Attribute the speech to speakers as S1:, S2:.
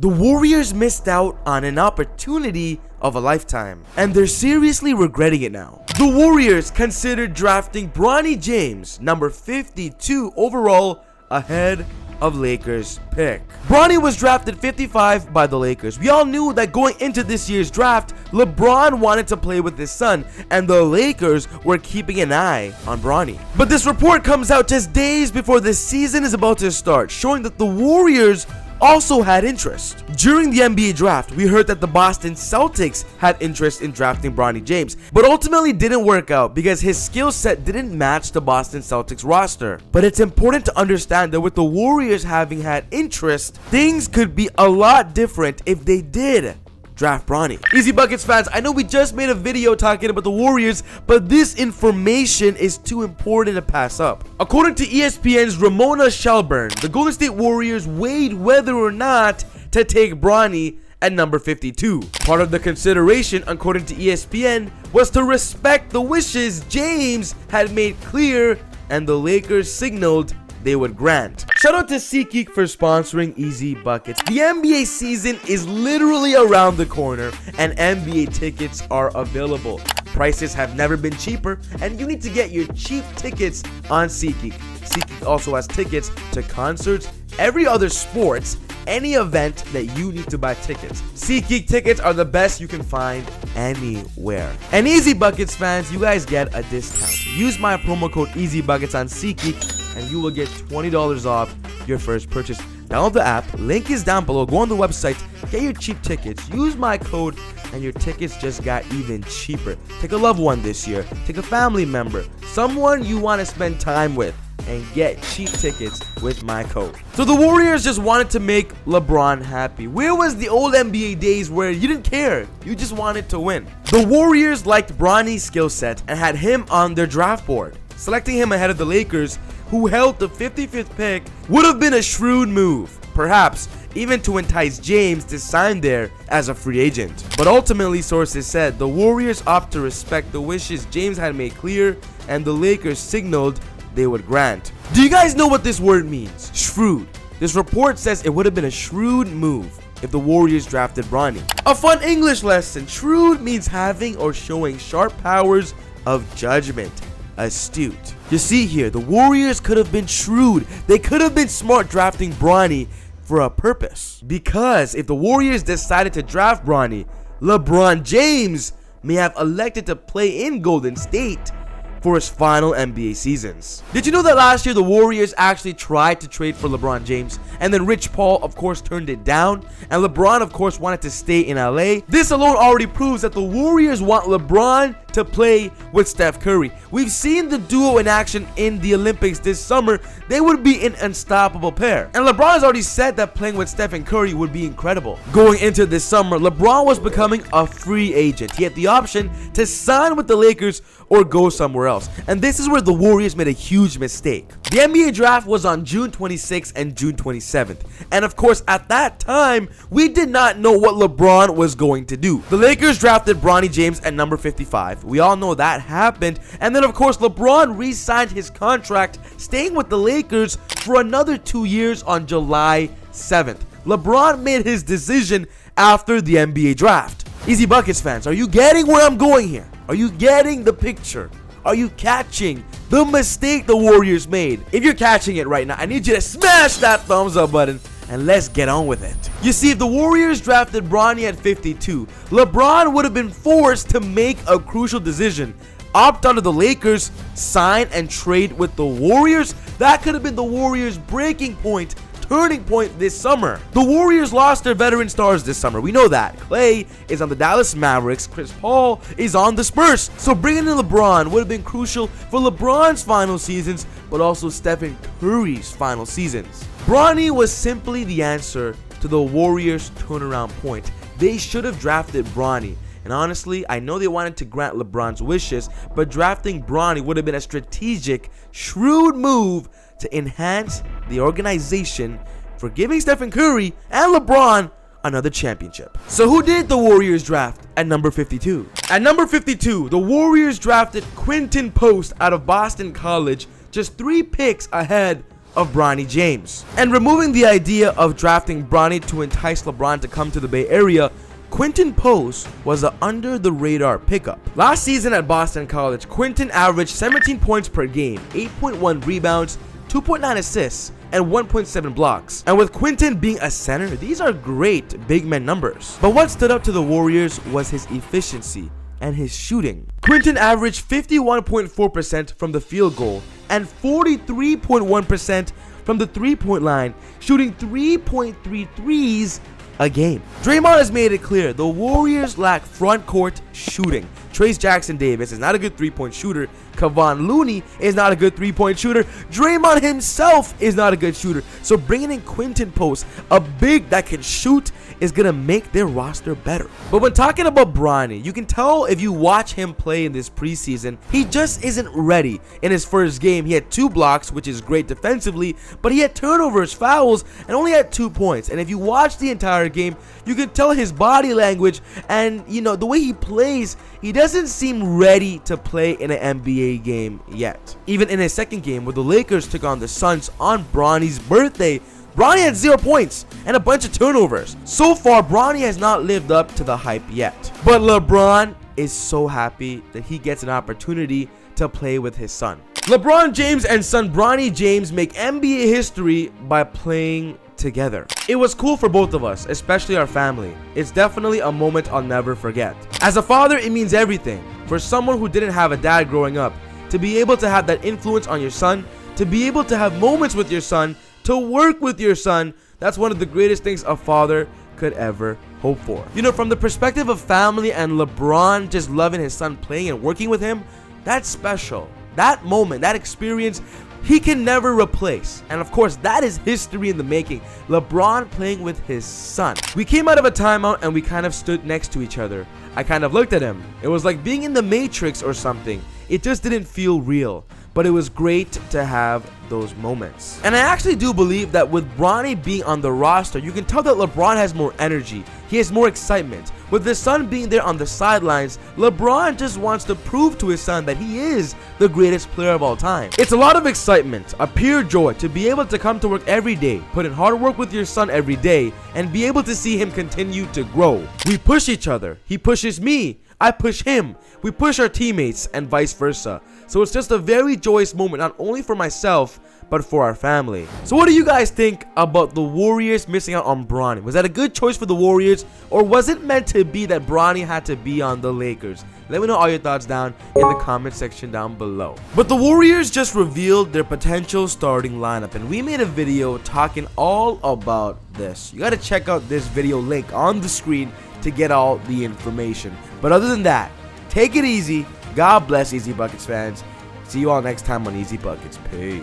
S1: The Warriors missed out on an opportunity of a lifetime, and they're seriously regretting it now. The Warriors considered drafting Bronny James, number 52 overall, ahead of Lakers pick. Bronny was drafted 55 by the Lakers. We all knew that going into this year's draft, LeBron wanted to play with his son, and the Lakers were keeping an eye on Bronny. But this report comes out just days before the season is about to start, showing that the Warriors also had interest. During the NBA draft, we heard that the Boston Celtics had interest in drafting Bronny James, but ultimately didn't work out because his skill set didn't match the Boston Celtics roster. But it's important to understand that with the Warriors having had interest, things could be a lot different if they did draft Bronny. Easy Buckets fans, I know we just made a video talking about the Warriors, but this information is too important to pass up. According to ESPN's Ramona Shelburne, the Golden State Warriors weighed whether or not to take Bronny at number 52. Part of the consideration, according to ESPN, was to respect the wishes James had made clear and the Lakers signaled they would grant. Shout out to SeatGeek for sponsoring Easy Buckets. The NBA season is literally around the corner and NBA tickets are available. Prices have never been cheaper and you need to get your cheap tickets on SeatGeek. SeatGeek also has tickets to concerts, every other sports, any event that you need to buy tickets. SeatGeek tickets are the best you can find anywhere. And Easy Buckets fans, you guys get a discount. Use my promo code EasyBuckets on SeatGeek and you will get $20 off your first purchase. Download the app, link is down below, go on the website, get your cheap tickets, use my code, and your tickets just got even cheaper. Take a loved one this year, take a family member, someone you want to spend time with, and get cheap tickets with my code. So the Warriors just wanted to make LeBron happy. Where was the old NBA days where you didn't care, you just wanted to win? The Warriors liked Bronny's skill set and had him on their draft board. Selecting him ahead of the Lakers, who held the 55th pick, would have been a shrewd move, perhaps even to entice James to sign there as a free agent. But ultimately, sources said the Warriors opted to respect the wishes James had made clear and the Lakers signaled they would grant. Do you guys know what this word means? Shrewd. This report says it would have been a shrewd move if the Warriors drafted Bronny. A fun English lesson. Shrewd means having or showing sharp powers of judgment. Astute. You see here, the Warriors could have been shrewd. They could have been smart drafting Bronny for a purpose. Because if the Warriors decided to draft Bronny, LeBron James may have elected to play in Golden State for his final NBA seasons. Did you know that last year the Warriors actually tried to trade for LeBron James, and then Rich Paul of course turned it down, and LeBron of course wanted to stay in LA? This alone already proves that the Warriors want LeBron to play with Steph Curry. We've seen the duo in action in the Olympics this summer. They would be an unstoppable pair. And LeBron has already said that playing with Steph and Curry would be incredible. Going into this summer, LeBron was becoming a free agent. He had the option to sign with the Lakers or go somewhere else. And this is where the Warriors made a huge mistake. The NBA draft was on June 26th and June 27th. And of course, at that time, we did not know what LeBron was going to do. The Lakers drafted Bronny James at number 55. We all know that happened. And then of course, LeBron re-signed his contract, staying with the Lakers for another 2 years on July 7th. LeBron made his decision after the NBA draft. Easy Buckets fans, are you getting where I'm going here? Are you getting the picture? Are you catching the mistake the Warriors made? If you're catching it right now, I need you to smash that thumbs up button and let's get on with it. You see, if the Warriors drafted Bronny at 52, LeBron would have been forced to make a crucial decision. Opt out of the Lakers, sign and trade with the Warriors. That could have been the Warriors' breaking point, turning point this summer. The Warriors lost their veteran stars this summer. We know that. Clay is on the Dallas Mavericks. Chris Paul is on the Spurs. So bringing in LeBron would have been crucial for LeBron's final seasons, but also Stephen Curry's final seasons. Bronny was simply the answer to the Warriors' turnaround point. They should have drafted Bronny. And honestly, I know they wanted to grant LeBron's wishes, but drafting Bronny would have been a strategic, shrewd move to enhance the organization for giving Stephen Curry and LeBron another championship. So who did the Warriors draft at number 52? At number 52, the Warriors drafted Quinton Post out of Boston College, just 3 picks ahead of Bronny James. And removing the idea of drafting Bronny to entice LeBron to come to the Bay Area, Quinton Post was an under-the-radar pickup. Last season at Boston College, Quinton averaged 17 points per game, 8.1 rebounds, 2.9 assists, and 1.7 blocks. And with Quinton being a center, these are great big man numbers. But what stood out to the Warriors was his efficiency and his shooting. Quinton averaged 51.4% from the field goal and 43.1% from the three-point line, shooting 3.3 threes a game. Draymond has made it clear the Warriors lack front court shooting. Trayce Jackson-Davis is not a good three-point shooter. Kevon Looney is not a good three-point shooter. Draymond himself is not a good shooter. So bringing in Quinton Post, a big that can shoot, is going to make their roster better. But when talking about Bronny, you can tell if you watch him play in this preseason, he just isn't ready. In his first game, he had 2 blocks, which is great defensively, but he had turnovers, fouls, and only had 2 points. And if you watch the entire game, you can tell his body language and, the way he plays, he doesn't seem ready to play in an NBA game yet. Even in his second game, where the Lakers took on the Suns on Bronny's birthday, Bronny had 0 points and a bunch of turnovers. So far, Bronny has not lived up to the hype yet. But LeBron is so happy that he gets an opportunity to play with his son. LeBron James and son Bronny James make NBA history by playing together. It was cool for both of us, especially our family. It's definitely a moment I'll never forget. As a father, it means everything. For someone who didn't have a dad growing up, to be able to have that influence on your son, to be able to have moments with your son, to work with your son, that's one of the greatest things a father could ever hope for. From the perspective of family and LeBron just loving his son playing and working with him, that's special. That moment, that experience, he can never replace. And of course, that is history in the making. LeBron playing with his son. We came out of a timeout and we kind of stood next to each other. I kind of looked at him. It was like being in the Matrix or something. It just didn't feel real. But it was great to have those moments. And I actually do believe that with Bronny being on the roster, you can tell that LeBron has more energy. He has more excitement. With his son being there on the sidelines, LeBron just wants to prove to his son that he is the greatest player of all time. It's a lot of excitement, a pure joy to be able to come to work every day, put in hard work with your son every day, and be able to see him continue to grow. We push each other. He pushes me. I push him. We push our teammates and vice versa. So it's just a very joyous moment, not only for myself, but for our family. So what do you guys think about the Warriors missing out on Bronny? Was that a good choice for the Warriors, or was it meant to be that Bronny had to be on the Lakers? Let me know all your thoughts down in the comment section down below. But the Warriors just revealed their potential starting lineup, and we made a video talking all about this. You got to check out this video link on the screen to get all the information. But other than that, take it easy. God bless Easy Buckets fans. See you all next time on Easy Buckets. Peace.